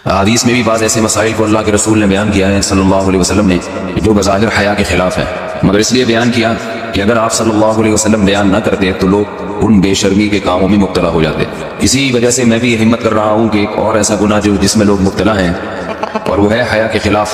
حدیث میں بھی بعض ایسے مسائل کو اللہ کے رسول نے بیان کیا ہے صلی اللہ علیہ وسلم نے جو بظاہر حیا کے خلاف ہے، مگر اس لیے بیان کیا کہ اگر آپ صلی اللہ علیہ وسلم بیان نہ کرتے تو لوگ ان بے شرمی کے کاموں میں مبتلا ہو جاتے۔ اسی وجہ سے میں بھی یہ ہمت کر رہا ہوں کہ ایک اور ایسا گناہ جس میں لوگ مبتلا ہیں اور وہ ہے حیا کے خلاف،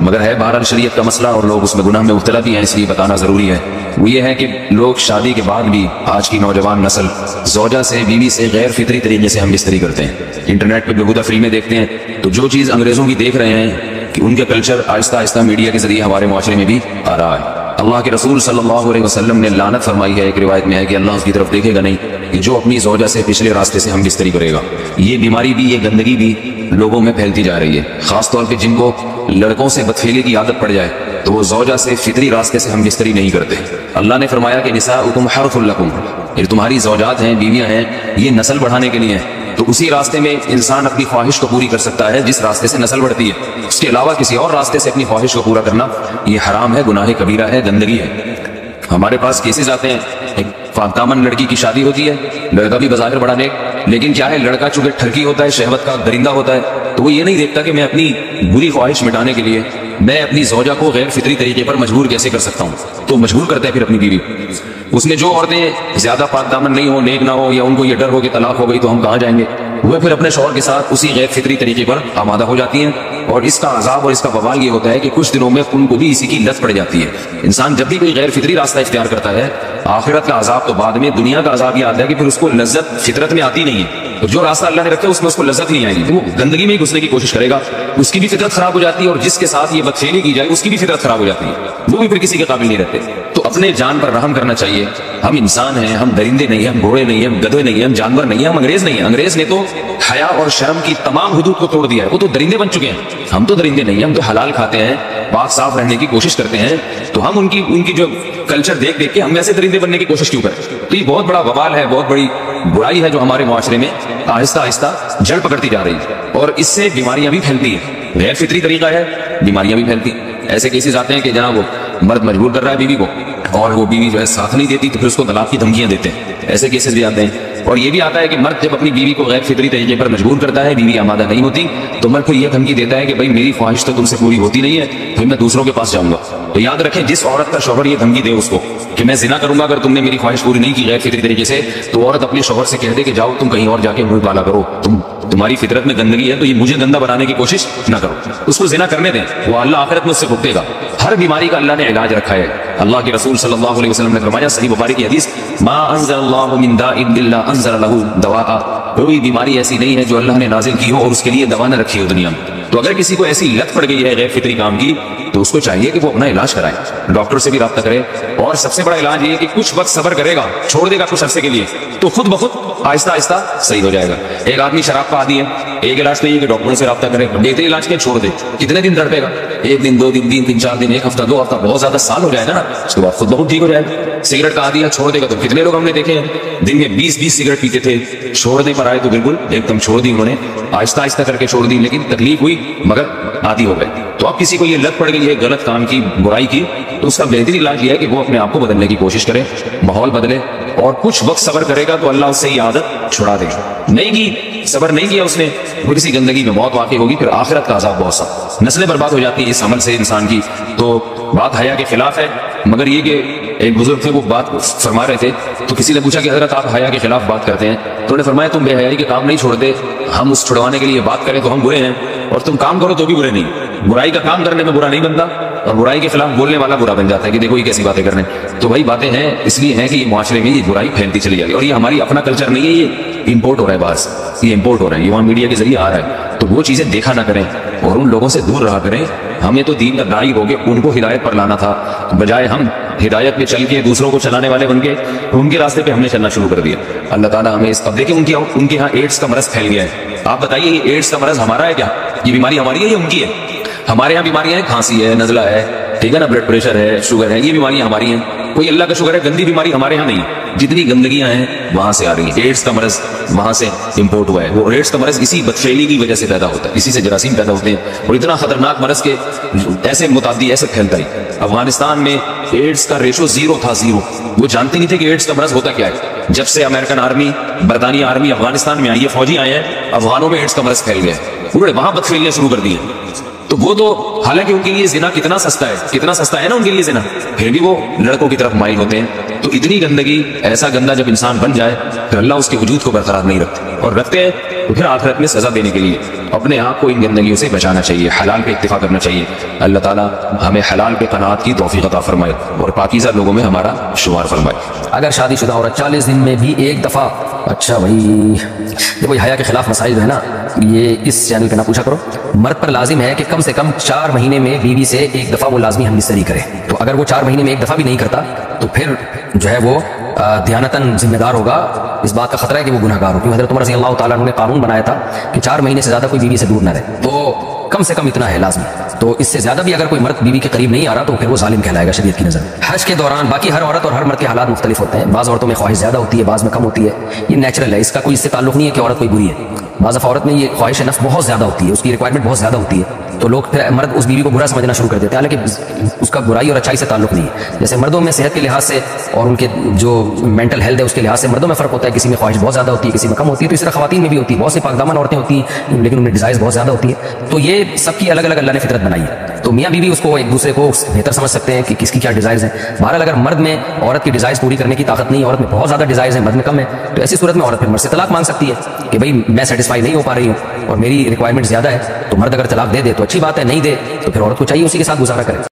مگر ہے بہرحال شریعت کا مسئلہ اور لوگ اس میں گناہ میں مبتلا بھی ہیں، اس لیے بتانا ضروری ہے۔ وہ یہ ہے کہ لوگ شادی کے بعد بھی آج کی نوجوان نسل زوجہ سے، بیوی سے غیر فطری طریقے سے ہم بستری کرتے ہیں۔ انٹرنیٹ پہ بےہودہ فلمیں دیکھتے ہیں تو جو چیز انگریزوں کی دیکھ رہے ہیں کہ ان کے کلچر آہستہ آہستہ میڈیا کے ذریعے ہمارے معاشرے میں بھی آ رہا ہے۔ اللہ کے رسول صلی اللہ علیہ وسلم نے لعنت فرمائی ہے، ایک روایت میں ہے کہ اللہ اس کی طرف دیکھے گا نہیں کہ جو اپنی زوجہ سے پچھلے راستے سے ہم بستری کرے گا۔ یہ بیماری بھی، یہ گندگی بھی لوگوں میں پھیلتی جا رہی ہے، خاص طور پہ جن کو لڑکوں سے بدفعلی کی عادت پڑ جائے تو وہ زوجہ سے فطری راستے سے ہم بستری نہیں کرتے۔ اللہ نے فرمایا کہ نساؤکم حرث لکم، یہ تمہاری زوجات ہیں، بیویاں ہیں، یہ نسل بڑھانے کے لیے ہیں۔ تو اسی راستے میں انسان اپنی خواہش کو پوری کر سکتا ہے جس راستے سے نسل بڑھتی ہے، اس کے علاوہ کسی اور راستے سے اپنی خواہش کو پورا کرنا یہ حرام ہے، گناہ کبیرہ ہے، گندگی ہے۔ ہمارے پاس کیسز آتے ہیں، ایک پاک دامن لڑکی کی شادی ہوتی ہے، لڑکا بھی بظاہر بڑا نیک، لیکن کیا ہے لڑکا چونکہ ٹھرکی ہوتا ہے، شہوت کا درندہ ہوتا ہے، تو وہ یہ نہیں دیکھتا کہ میں اپنی بری خواہش مٹانے کے لیے میں اپنی زوجہ کو غیر فطری طریقے پر مجبور کیسے کر سکتا ہوں، تو مجبور کرتا ہے پھر اپنی بیوی۔ اس میں جو عورتیں زیادہ پاک دامن نہیں ہو، نیک نہ ہو، یا ان کو یہ ڈر ہو کہ طلاق ہو گئی تو ہم کہاں جائیں گے، وہ پھر اپنے شوہر کے ساتھ اسی غیر فطری طریقے پر آمادہ ہو جاتی ہیں، اور اس کا عذاب اور اس کا وبال یہ ہوتا ہے کہ کچھ دنوں میں ان کو بھی اسی کی لت پڑ جاتی ہے۔ انسان جب بھی کوئی غیر فطری راستہ اختیار کرتا ہے، آخرت کا عذاب تو بعد میں، دنیا کا عذاب یہ آتا ہے کہ پھر اس کو لذت فطرت میں آتی نہیں ہے، اور جو راستہ اللہ نے رکھا ہے اس میں اس کو لذت نہیں آئے گی، وہ گندگی میں ہی گھسنے کی کوشش کرے گا، اس کی بھی فطرت خراب ہو جاتی ہے، اور جس کے ساتھ یہ بدفعلی کی جائے اس کی بھی فطرت خراب ہو جاتی ہے، وہ بھی پھر کسی کے قابل نہیں رہتے۔ تو اپنے جان پر رحم کرنا چاہیے۔ ہم انسان ہیں، ہم درندے نہیں ہیں، ہم گھوڑے نہیں ہیں، ہم گدھے نہیں ہیں، ہم جانور نہیں ہیں، ہم انگریز نہیں ہیں۔ انگریز نے تو حیا اور شرم کی تمام حدود کو توڑ دیا ہے، وہ تو درندے بن چکے ہیں۔ ہم تو درندے نہیں ہیں، ہم تو حلال کھاتے ہیں، پاک صاف رہنے کی کوشش کرتے ہیں، تو ہم ان کی جو کلچر دیکھ دیکھ کے ہم ویسے درندے بننے کی کوشش کیوں کریں؟ تو یہ بہت بڑا وبال ہے، بہت بڑی برائی ہے جو ہمارے معاشرے میں آہستہ آہستہ جڑ پکڑتی جا رہی ہے، اور اس سے بیماریاں بھی پھیلتی ہیں۔ غیر فطری طریقہ ہے، بیماریاں بھی پھیلتی ہیں۔ ایسے کیسز آتے ہیں کہ جناب وہ مرد مجبور کر رہا ہے بیوی کو، اور وہ بیوی جو ہے ساتھ نہیں دیتی تو پھر اس کو طلاق کی دھمکیاں دیتے ہیں، ایسے کیسز بھی آتے ہیں۔ اور یہ بھی آتا ہے کہ مرد جب اپنی بیوی کو غیر فطری طریقے پر مجبور کرتا ہے، بیوی آمادہ نہیں ہوتی، تو مرد پھر یہ دھمکی دیتا ہے کہ بھائی میری خواہش تو تم سے پوری ہوتی نہیں ہے، پھر میں دوسروں کے پاس جاؤں گا۔ تو یاد رکھیں، جس عورت کا شوہر یہ دھمکی دے اس کو کہ میں زنا کروں گا اگر تم نے میری خواہش پوری نہیں کی غیر فطری طریقے سے، تو عورت اپنے شوہر سے کہہ دے کہ جاؤ تم کہیں اور جا کے منہ کالا کرو، تمہاری فطرت میں گندگی ہے تو یہ مجھے گندا بنانے کی کوشش نہ کرو، اس کو زنا کرنے دیں، وہ اللہ آخرت میں اس سے بھگتے گا۔ ہر بیماری کا اللہ نے علاج رکھا ہے۔ اللہ کے رسول صلی اللہ علیہ وسلم نے فرمایا، صحیح بخاری کی حدیث، ما انزل اللہ من داء الا انزل له دواء، کوئی بیماری ایسی نہیں ہے جو اللہ نے نازل کی ہو اور اس کے لیے دوا نہ رکھی ہو دنیا میں۔ تو اگر کسی کو ایسی لت پڑ گئی ہے غیر فطری کام کی تو اس کو چاہیے کہ وہ اپنا علاج کرائے، ڈاکٹر سے بھی رابطہ کرے، اور سب سے بڑا علاج یہ ہے کہ کچھ وقت صبر کرے گا، چھوڑ دے گا کچھ عرصے کے لیے، تو خود بخود آہستہ آہستہ صحیح ہو جائے گا۔ ایک آدمی شراب کا عادی ہے، ایک علاج تو یہ کہ ڈاکٹروں سے رابطہ کرے، بہترین علاج کیا، چھوڑ دے۔ کتنے دن تڑپے گا؟ ایک دن، 2 دن، 3 دن، 4 دن، 1 ہفتہ، 2 ہفتہ، بہت زیادہ سال ہو جائے گا نا، اس کے بعد خود بخود ٹھیک ہو جائے گا۔ سگریٹ کا عادی ہے، چھوڑ دے گا، تو کتنے لوگ ہم نے دیکھے ہیں دن میں 20 سگریٹ پیتے تھے، چھوڑنے پر آئے تو بالکل ایک دم چھوڑ دی انہوں نے، آہستہ آہستہ کر کے چھوڑ دی، لیکن تکلیف ہوئی مگر عادی ہو گئے۔ تو اب کسی کو یہ لت پڑ گئی ہے غلط کام کی، برائی کی، تو اس کا بہترین علاج یہ ہے کہ وہ اپنے آپ کو بدلنے کی کوشش کرے، ماحول بدلے، اور کچھ وقت صبر کرے گا تو اللہ اس سے یہ عادت چھڑا دے گا۔ نہیں کی، صبر نہیں کیا اس نے، وہ کسی گندگی میں موت واقع ہوگی، پھر آخرت کا عذاب بہت سا، نسلیں برباد ہو جاتی ہیں اس عمل سے انسان کی۔ تو بات حیا کے خلاف ہے، مگر یہ کہ ایک بزرگ تھے وہ بات فرما رہے تھے، تو کسی نے پوچھا کہ حضرت آپ حیا کے خلاف بات کرتے ہیں، تو انہوں نے فرمایا تم بے حیائی کے کام نہیں چھوڑتے، ہم اس چھڑوانے کے لیے بات کریں تو ہم برے ہیں، اور تم کام کرو تو بھی برے نہیں۔ برائی کا کام کرنے میں برا نہیں بنتا، اور برائی کے خلاف بولنے والا برا بن جاتا ہے کہ دیکھو یہ کیسی باتیں کرنے۔ تو بھائی باتیں ہیں اس لیے ہیں کہ یہ معاشرے میں یہ برائی پھیلتی چلی جا رہی ہے، اور یہ ہماری اپنا کلچر نہیں ہے، یہ امپورٹ ہو رہا ہے باہر سے، یہ امپورٹ ہو رہا ہے، یہ وہاں میڈیا کے ذریعے آ رہا ہے۔ تو وہ چیزیں دیکھا نہ کریں اور ان لوگوں سے دور رہا کریں۔ ہمیں تو دین کا داعی ہو کے ان کو ہدایت پر لانا تھا، بجائے ہم ہدایت پہ چل کے دوسروں کو چلانے والے بن کے ان کے راستے پہ ہم نے چلنا شروع کر دیا۔ اللہ تعالیٰ ہمیں اب دیکھیں ان کے ہاں ایڈس کا مرض پھیل گیا ہے۔ آپ بتائیے یہ ایڈس کا مرض ہمارا ہے کیا؟ یہ بیماری ہماری ہے یا ان کی ہے؟ ہمارے یہاں بیماریاں ہیں، کھانسی ہے، نزلہ ہے، ٹھیک ہے نا، بلڈ پریشر ہے، شوگر ہے، یہ بیماریاں ہماری ہیں۔ کوئی اللہ کا شکر ہے گندی بیماری ہمارے یہاں نہیں ہے۔ جتنی گندگیاں ہیں وہاں سے آ رہی ہیں. ایڈس کا مرض وہاں سے امپورٹ ہوا ہے. وہ ایڈس کا مرض اسی بدفعلی کی وجہ سے پیدا ہوتا ہے, اسی سے جراثیم پیدا ہوتے ہیں, اور اتنا خطرناک مرض کہ ایسے متعدی ایسے پھیلتا ہے. افغانستان میں ایڈس کا ریشو 0 تھا, 0. وہ جانتے نہیں تھے کہ ایڈس کا مرض ہوتا کیا ہے. جب سے امریکن آرمی, برطانیہ آرمی افغانستان میں آئی ہے, فوجی آئے ہیں, افغانوں میں ایڈس کا مرض پھیل گیا ہے. انہوں نے وہاں بدفعلیاں شروع کر دی ہیں. تو وہ تو حالانکہ ان کے لیے زنا کتنا سستا ہے نا ان کے لیے زنا, پھر بھی وہ لڑکوں کی طرف مائل ہوتے ہیں. تو اتنی گندگی, ایسا گندا جب انسان بن جائے پھر اللہ اس کے وجود کو برقرار نہیں رکھتے, اور رکھتے ہیں تو پھر آخرت میں سزا دینے کے لیے اپنے آپ کو ان گندگیوں سے بچانا چاہیے, حلال پہ اکتفا کرنا چاہیے. اللہ تعالیٰ ہمیں حلال پہ قناعت کی توفیق عطا فرمائے اور پاکیزہ لوگوں میں ہمارا شمار فرمائے. اگر شادی شدہ عورت 40 دن میں بھی ایک دفعہ, اچھا بھائی دیکھو یہ حیا کے خلاف مسائل جو ہے نا, یہ اس چینل پہ نہ پوچھا کرو. مرد پر لازم ہے کہ کم سے کم 4 مہینے میں بیوی سے ایک دفعہ وہ لازمی ہم بستری کرے. تو اگر وہ 4 مہینے میں ایک دفعہ بھی نہیں کرتا تو پھر جو ہے وہ دیانتاً ذمہ دار ہوگا. اس بات کا خطرہ ہے کہ وہ گناہ گار ہو, کیونکہ حضرت عمر رضی اللہ تعالیٰ عنہ نے قانون بنایا تھا کہ 4 مہینے سے زیادہ کوئی بیوی سے دور نہ رہے. تو کم سے کم اتنا ہے لازمی. تو اس سے زیادہ بھی اگر کوئی مرد بیوی کے قریب نہیں آ رہا تو پھر وہ ظالم کہلائے گا شریعت کی نظر میں. حج کے دوران باقی ہر عورت اور ہر مرد کے حالات مختلف ہوتے ہیں. بعض عورتوں میں خواہش زیادہ ہوتی ہے, بعض میں کم ہوتی ہے. یہ نیچرل ہے, اس کا کوئی اس سے تعلق نہیں ہے کہ عورت کوئی بری ہے. بعض عورت میں یہ خواہش نفس بہت زیادہ ہوتی ہے, اس کی ریکوائرمنٹ بہت زیادہ ہوتی ہے, تو لوگ پھر مرد اس بیوی کو برا سمجھنا شروع کر دیتے ہیں, حالانکہ اس کا برائی اور اچھائی سے تعلق نہیں ہے. جیسے مردوں میں صحت کے لحاظ سے اور ان کے جو مینٹل ہیلتھ ہے اس کے لحاظ سے مردوں میں فرق ہوتا ہے, کسی میں خواہش بہت زیادہ ہوتی ہے, کسی میں کم ہوتی ہے. تو اس طرح خواتین میں بھی ہوتی ہے, بہت سی پاک دامن عورتیں ہوتی ہیں لیکن ان میں ڈیزائرز بہت زیادہ ہوتی ہے. تو یہ سب کی الگ الگ اللہ نے فطرت بنائی ہے. تو میاں بیوی اس کو ایک دوسرے کو بہتر سمجھ سکتے ہیں کہ کس کی کیا ڈیزائرز ہیں. بہرحال اگر مرد میں عورت کی ڈیزائرز پوری کرنے کی طاقت نہیں, عورت میں بہت زیادہ ڈیزائرز ہیں, مرد میں کم ہے, تو ایسی صورت میں عورت پھر مرد سے طلاق مانگ سکتی ہے کہ بھائی میں سیٹسفائی نہیں ہو پا رہی ہوں اور میری ریکوائرمنٹ زیادہ ہے. تو مرد اگر طلاق دے دے تو اچھی بات ہے, نہیں دے تو پھر عورت کو چاہیے اسی کے ساتھ گزارا کرے.